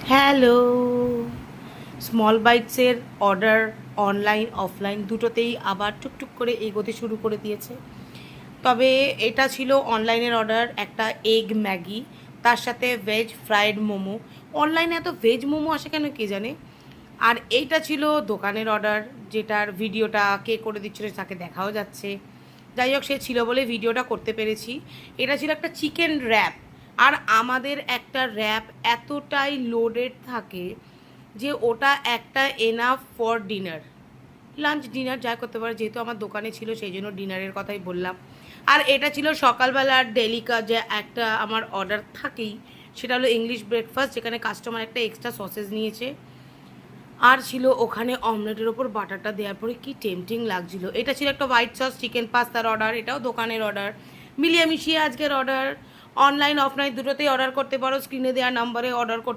Hello, small বাইটসের order online offline দুটোতেই আবার টুকটুক করে এগোতে শুরু করে দিয়েছে। তবে এটা ছিল অনলাইনের অর্ডার, একটা এগ ম্যাগি, তার সাথে ভেজ ফ্রায়েড মোমো। অনলাইনে এত ভেজ মোমো আসে কেন কে জানে। আর এইটা ছিল দোকানের অর্ডার, যেটার ভিডিওটা কে করে দিচ্ছিল তাকে দেখাও যাচ্ছে। যাই হোক, সে ছিল বলে ভিডিওটা করতে পেরেছি। এটা ছিল একটা চিকেন র্যাপ। আর আমাদের একটা র্যাপ এতটাই লোডেড থাকে যে ওটা একটা enough for dinner, lunch dinner যা করতে পারে। যেহেতু আমার দোকানে ছিল সেই জন্য ডিনারের কথাই বললাম। আর এটা ছিল সকালবেলার ডেলিকা যে একটা আমার অর্ডার থাকেই, সেটা হলো ইংলিশ ব্রেকফাস্ট, যেখানে কাস্টমার একটা এক্সট্রা সসেজ নিয়েছে। আর ছিল ওখানে অমলেটের ওপর বাটারটা দেওয়ার পরে কি টেম্পটিং লাগছিল। এটা ছিল একটা হোয়াইট সস চিকেন পাস্তার অর্ডার, এটাও দোকানের অর্ডার। মিলিয়ে মিশিয়ে আজকের অর্ডার। অনলাইন অফলাইন দুটোতেই অর্ডার করতে পারো, স্ক্রিনে দেওয়া নাম্বারে অর্ডার করতে